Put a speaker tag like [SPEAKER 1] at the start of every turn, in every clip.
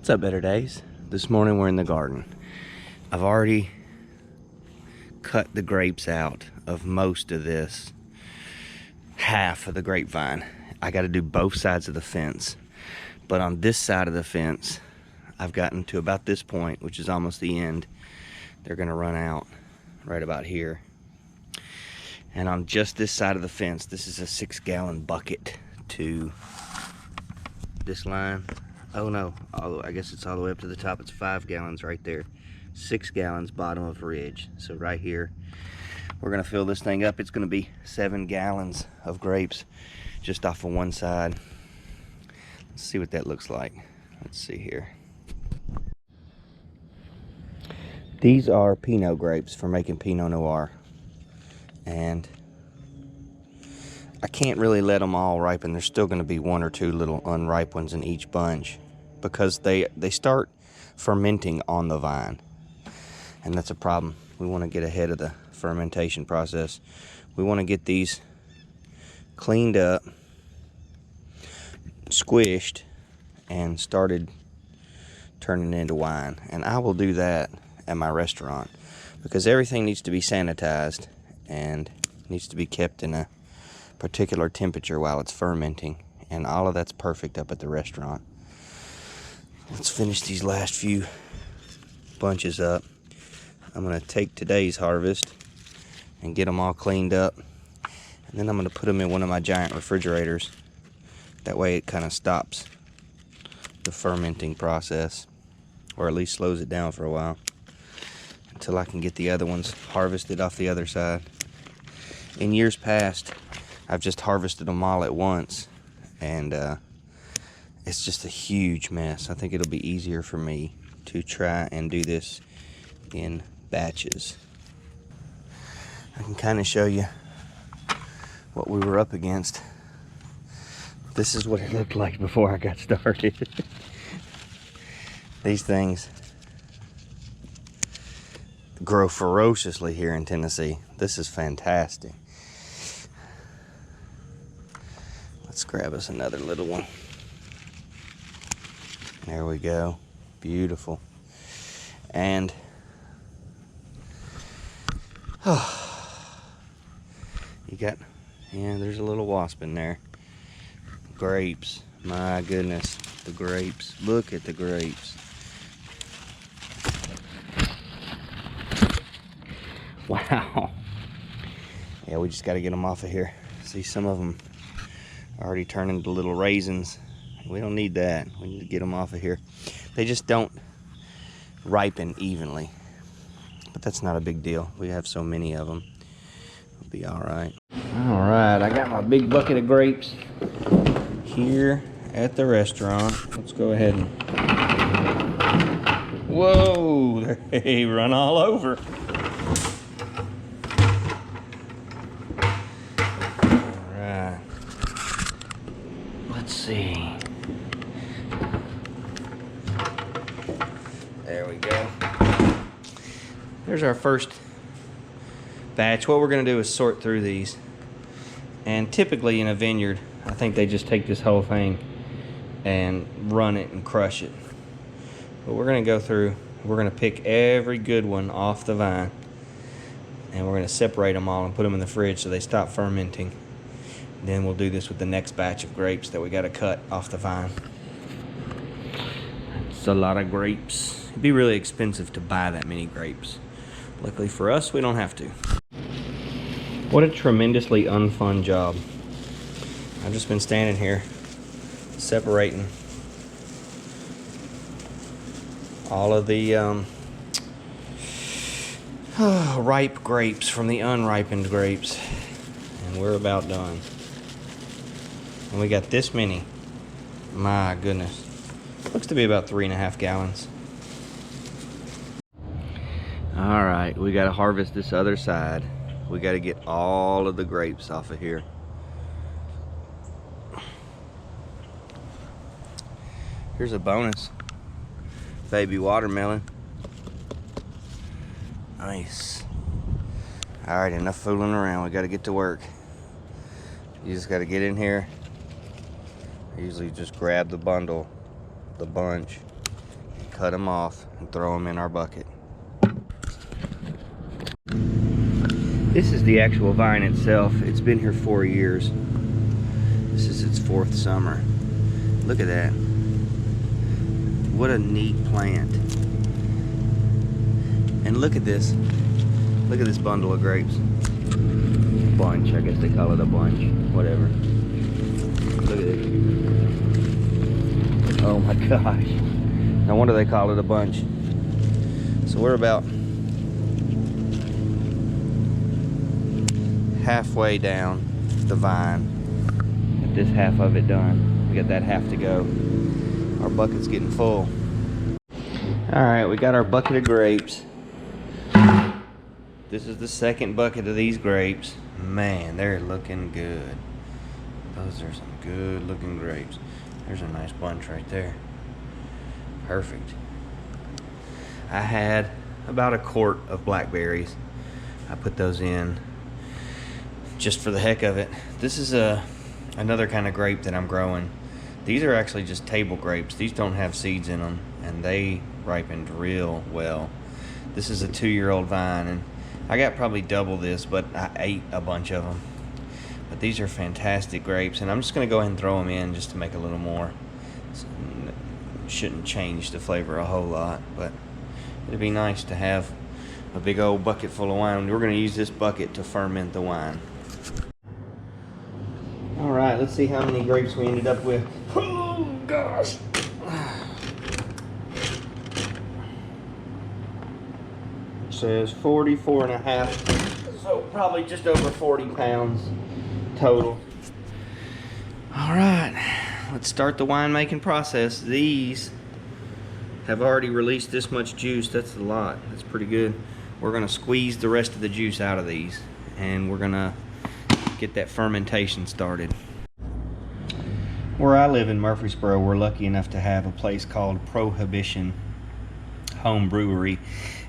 [SPEAKER 1] What's up, Better Days? This morning we're in the garden. I've already cut the grapes out of most of this half of the grapevine. I got to do both sides of the fence, but on this side of the fence I've gotten to about this point, which is almost the end. They're gonna run out right about here. And on just this side of the fence, this is a 6-gallon bucket to this line. Oh no, I guess it's all the way up to the top. It's 5 gallons right there. 6 gallons bottom of ridge. So right here, we're gonna fill this thing up. It's gonna be 7 gallons of grapes just off of one side. Let's see what that looks like. Let's see here. These are Pinot grapes for making Pinot Noir. And I can't really let them all ripen. There's still gonna be 1 or 2 little unripe ones in each bunch, because they start fermenting on the vine, and that's a problem. We want to get ahead of the fermentation process. We want to get these cleaned up, squished, and started turning into wine. And I will do that at my restaurant, because everything needs to be sanitized and needs to be kept in a particular temperature while it's fermenting, and all of that's perfect up at the restaurant. Let's finish these last few bunches up. I'm gonna take today's harvest and get them all cleaned up, and then I'm gonna put them in one of my giant refrigerators. That way it kind of stops the fermenting process, or at least slows it down for a while, until I can get the other ones harvested off the other side. In years past, I've just harvested them all at once, and it's just a huge mess. I think it'll be easier for me to try and do this in batches. I can kind of show you what we were up against. This is what it looked like before I got started. These things grow ferociously here in Tennessee. This is fantastic. Let's grab us another little one. There we go. Beautiful. And you got, yeah, there's a little wasp in there. Grapes. My goodness. The grapes. Look at the grapes. Wow. Yeah, we just got to get them off of here. See, some of them already turn into little raisins. We don't need that. We need to get them off of here. They just don't ripen evenly, but that's not a big deal. We have so many of them. We'll be all right. All right, I got my big bucket of grapes here at the restaurant. Let's go ahead and, whoa, they run all over. All right, let's see. There we go. There's our first batch. What we're going to do is sort through these. And typically in a vineyard, I think they just take this whole thing and run it and crush it. But we're going to go through, we're going to pick every good one off the vine, and we're going to separate them all and put them in the fridge so they stop fermenting. Then we'll do this with the next batch of grapes that we got to cut off the vine. It's a lot of grapes. It'd be really expensive to buy that many grapes. Luckily for us, we don't have to. What a tremendously unfun job. I've just been standing here separating all of the ripe grapes from the unripened grapes, and we're about done. And we got this many. My goodness. Looks to be about 3.5 gallons. All right, we got to harvest this other side. We got to get all of the grapes off of here. Here's a bonus. Baby watermelon. Nice. All right, enough fooling around. We got to get to work. You just got to get in here. I usually just grab the bundle, the bunch, cut them off and throw them in our bucket. This is the actual vine itself. It's been here 4 years. This is its 4th summer. Look at that. What a neat plant. And look at this. Look at this bundle of grapes. Bunch, I guess they call it a bunch. Whatever. Look at it. Oh my gosh. No wonder they call it a bunch. So we're about halfway down the vine. Get this half of it done. We got that half to go. Our bucket's getting full. Alright, we got our bucket of grapes. This is the 2nd bucket of these grapes. Man, they're looking good. Those are some good looking grapes. There's a nice bunch right there. Perfect. I had about a quart of blackberries. I put those in just for the heck of it. This is another kind of grape that I'm growing. These are actually just table grapes. These don't have seeds in them, and they ripened real well. This is a 2-year-old vine, and I got probably double this, but I ate a bunch of them. But these are fantastic grapes, and I'm just going to go ahead and throw them in just to make a little more. Shouldn't change the flavor a whole lot, but it'd be nice to have a big old bucket full of wine. We're going to use this bucket to ferment the wine. All right, let's see how many grapes we ended up with. Oh gosh. It says 44 and a half, so probably just over 40 pounds total. All right, let's start the winemaking process. These have already released this much juice. That's a lot. That's pretty good. We're gonna squeeze the rest of the juice out of these, and we're gonna get that fermentation started. Where I live in Murfreesboro, we're lucky enough to have a place called Prohibition Home Brewery,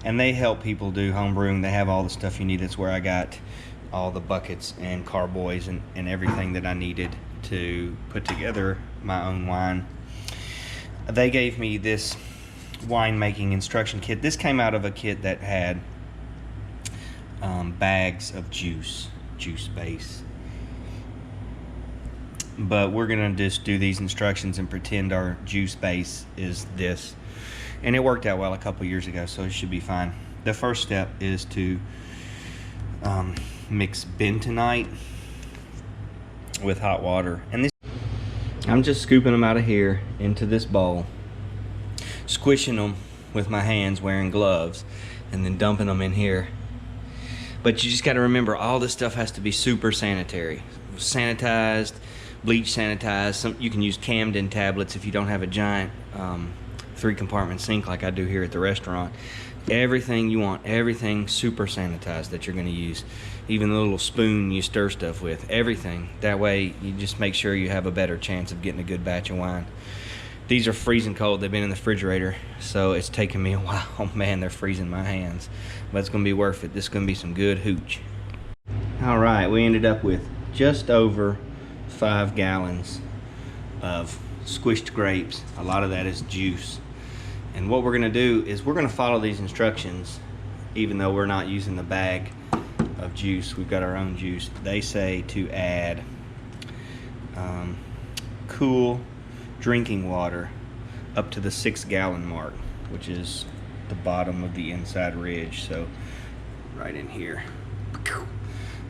[SPEAKER 1] and they help people do home brewing. They have all the stuff you need. That's where I got all the buckets and carboys and everything that I needed to put together my own wine. They gave me this winemaking instruction kit. This came out of a kit that had bags of juice base. But we're gonna just do these instructions and pretend our juice base is this. And it worked out well a couple years ago, so it should be fine. The first step is to mix bentonite with hot water. And this, I'm just scooping them out of here into this bowl, squishing them with my hands wearing gloves, and then dumping them in here. But you just got to remember, all this stuff has to be super sanitary. Sanitized, bleach sanitized. You can use Camden tablets if you don't have a giant 3-compartment sink like I do here at the restaurant. Everything you want, everything super sanitized that you're going to use. Even the little spoon you stir stuff with, everything. That way you just make sure you have a better chance of getting a good batch of wine. These are freezing cold. They've been in the refrigerator, so it's taken me a while. Oh man, they're freezing my hands. But it's going to be worth it. This is going to be some good hooch. All right, we ended up with just over 5 gallons of squished grapes. A lot of that is juice. And what we're going to do is we're going to follow these instructions, even though we're not using the bag of juice. We've got our own juice. They say to add cool drinking water up to the 6-gallon mark, which is the bottom of the inside ridge. So right in here.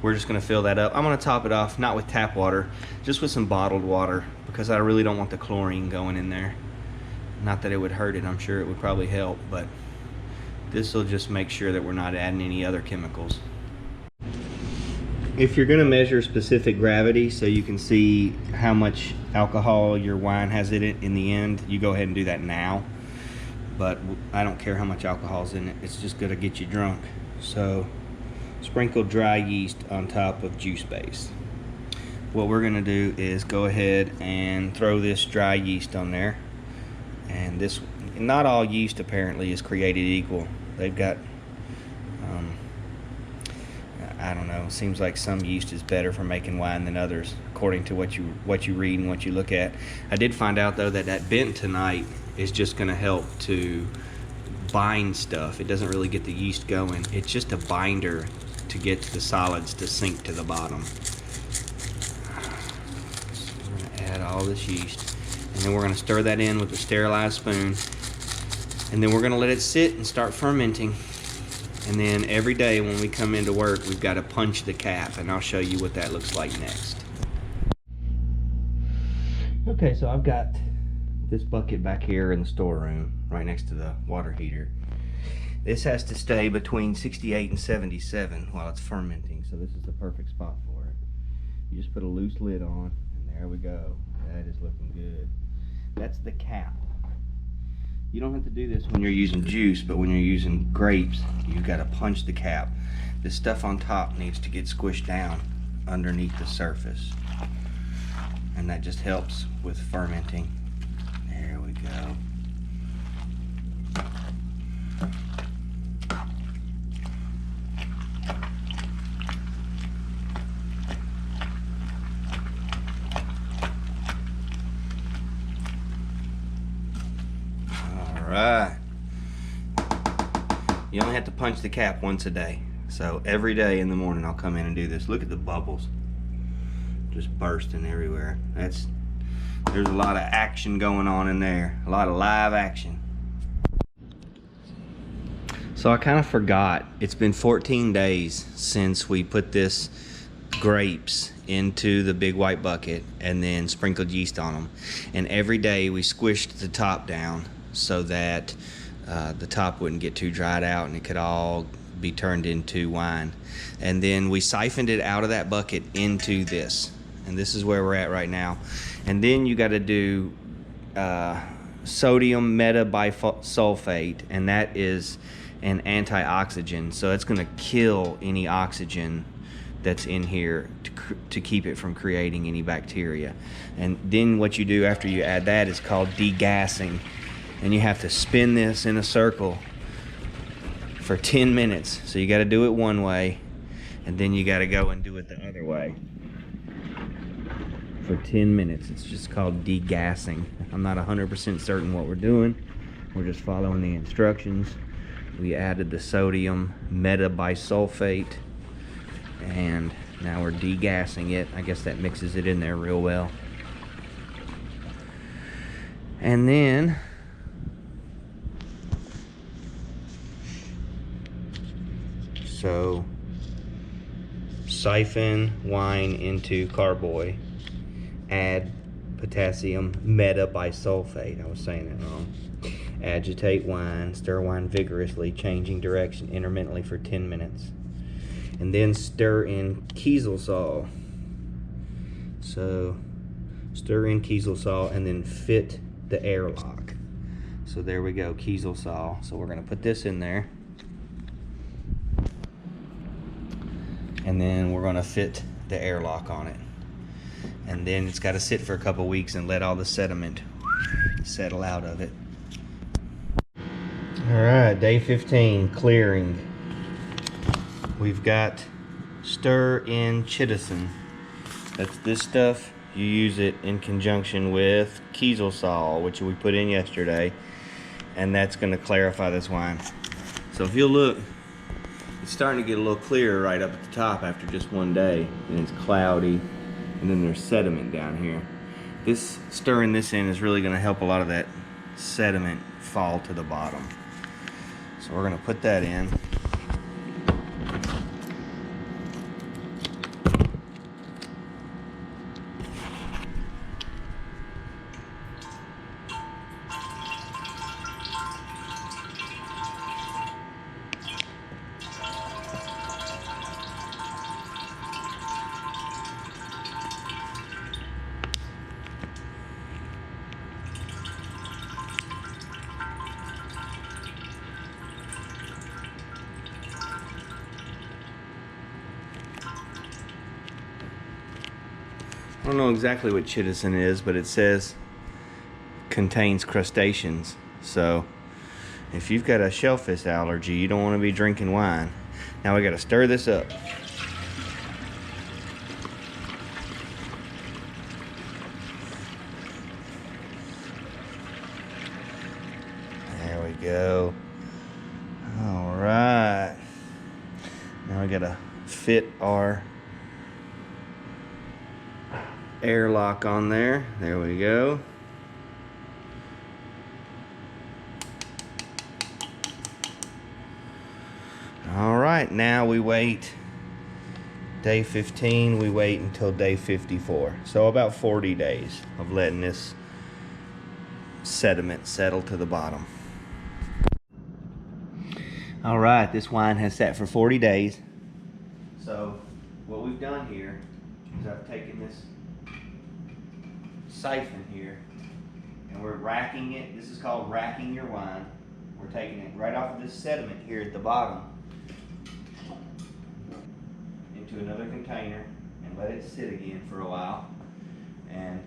[SPEAKER 1] We're just going to fill that up. I'm going to top it off, not with tap water, just with some bottled water, because I really don't want the chlorine going in there. Not that it would hurt it, I'm sure it would probably help, but this will just make sure that we're not adding any other chemicals. If you're going to measure specific gravity so you can see how much alcohol your wine has in it in the end, you go ahead and do that now. But I don't care how much alcohol's in it, it's just going to get you drunk. So sprinkle dry yeast on top of juice base. What we're going to do is go ahead and throw this dry yeast on there. And this, not all yeast apparently is created equal. They've got I don't know, seems like some yeast is better for making wine than others, according to what you read and what you look at. I did find out though that bentonite is just going to help to bind stuff. It doesn't really get the yeast going. It's just a binder to get the solids to sink to the bottom. So we're going to add all this yeast, and then we're going to stir that in with a sterilized spoon, and then we're going to let it sit and start fermenting. And then every day when we come into work, we've got to punch the cap, and I'll show you what that looks like next. Okay, so I've got this bucket back here in the storeroom right next to the water heater. This has to stay between 68 and 77 while it's fermenting, so this is the perfect spot for it. You just put a loose lid on, and there we go. That is looking good. That's the cap. You don't have to do this when you're using juice, but when you're using grapes, you've got to punch the cap. This stuff on top needs to get squished down underneath the surface, and that just helps with fermenting. There we go. Alright. You only have to punch the cap once a day. So every day in the morning I'll come in and do this. Look at the bubbles. Just bursting everywhere. There's a lot of action going on in there. A lot of live action. So I kind of forgot. It's been 14 days since we put this grapes into the big white bucket and then sprinkled yeast on them. And every day we squished the top down so that the top wouldn't get too dried out and it could all be turned into wine. And then we siphoned it out of that bucket into this. And this is where we're at right now. And then you got to do sodium metabisulfate, and that is an antioxidant. So it's going to kill any oxygen that's in here to keep it from creating any bacteria. And then what you do after you add that is called degassing. And you have to spin this in a circle for 10 minutes. So you got to do it one way, and then you got to go and do it the other way for 10 minutes. It's just called degassing. I'm not 100% certain what we're doing. We're just following the instructions. We added the sodium metabisulfate, and now we're degassing it. I guess that mixes it in there real well. And then so siphon wine into carboy, add potassium metabisulfate. I was saying that wrong. Agitate wine, stir wine vigorously, changing direction intermittently for 10 minutes. And then stir in Kieselsaal. So stir in Kieselsaal and then fit the airlock. So there we go, Kieselsaal. So we're going to put this in there. And then we're going to fit the airlock on it. And then it's got to sit for a couple weeks and let all the sediment settle out of it. Alright, day 15, clearing. We've got stir in chitosan. That's this stuff. You use it in conjunction with Kieselsaal, which we put in yesterday. And that's going to clarify this wine. So if you'll look, it's starting to get a little clearer right up at the top after just one day. And it's cloudy. And then there's sediment down here. This stirring this in is really going to help a lot of that sediment fall to the bottom. So we're going to put that in. I don't know exactly what chitosan is, but it says contains crustaceans. So if you've got a shellfish allergy, you don't want to be drinking wine. Now we got to stir this up. go. All right. Now we gotta fit our airlock on there. There we go. All right, now we wait day 15, we wait until day 54. So about 40 days of letting this sediment settle to the bottom. All right, this wine has sat for 40 days. So what we've done here is I've taken this siphon here and we're racking it. This is called racking your wine. We're taking it right off of this sediment here at the bottom into another container and let it sit again for a while, and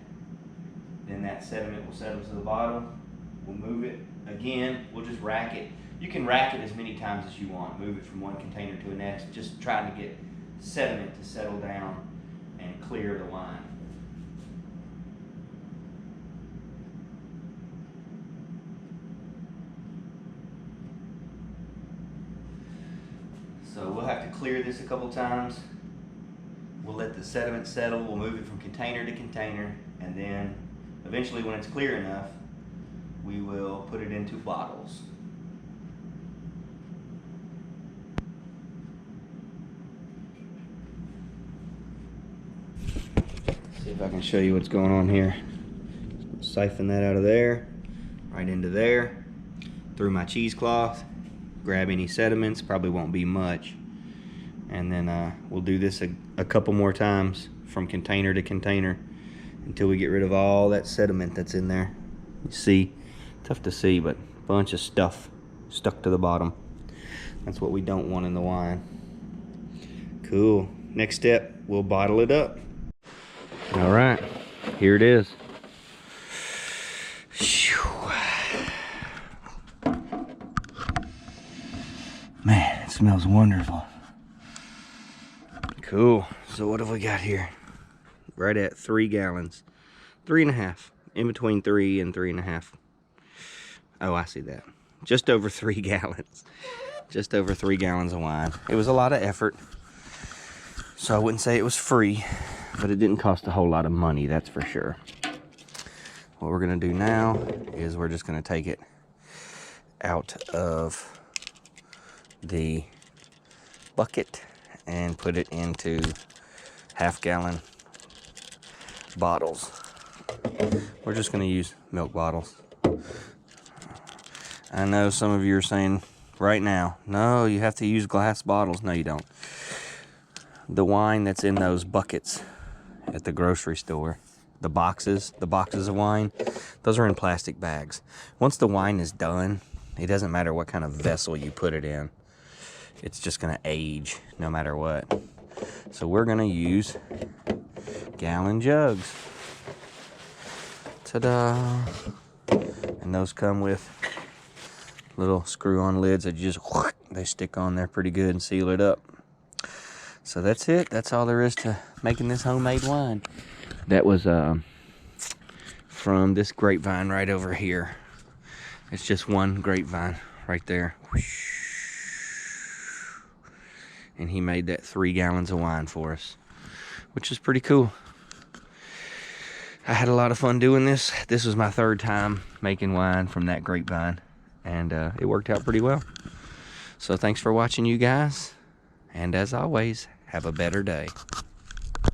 [SPEAKER 1] then that sediment will settle to the bottom. We'll move it again. We'll just rack it. You can rack it as many times as you want. Move it from one container to the next, just trying to get sediment to settle down and clear the wine. So we'll have to clear this a couple times. We'll let the sediment settle. We'll move it from container to container, and then eventually when it's clear enough, we will put it into bottles. See if I can show you what's going on here. Siphon that out of there, right into there, through my cheesecloth. Grab any sediments, probably won't be much, and then we'll do this a couple more times from container to container until we get rid of all that sediment that's in there. You see, tough to see, but a bunch of stuff stuck to the bottom. That's what we don't want in the wine. Cool. Next step, we'll bottle it up. All right, here it is. Man, it smells wonderful. Cool. So what have we got here? Right at 3 gallons. 3.5. In between 3 and 3.5. Oh, I see that. Just over 3 gallons. Just over 3 gallons of wine. It was a lot of effort. So I wouldn't say it was free, but it didn't cost a whole lot of money, that's for sure. What we're gonna do now is we're just gonna take it out of the bucket and put it into half-gallon bottles. We're just going to use milk bottles. I know some of you are saying right now, no, you have to use glass bottles. No, you don't. The wine that's in those buckets at the grocery store, the boxes of wine, those are in plastic bags. Once the wine is done, it doesn't matter what kind of vessel you put it in. It's just gonna age no matter what. So we're gonna use gallon jugs. Ta-da! And those come with little screw-on lids that you just, they stick on there pretty good and seal it up. So that's it. That's all there is to making this homemade wine. That was from this grapevine right over here. It's just one grapevine right there. And he made that 3 gallons of wine for us, which is pretty cool. I had a lot of fun doing this. This was my 3rd time making wine from that grapevine, and it worked out pretty well. So thanks for watching, you guys, and as always, have a better day.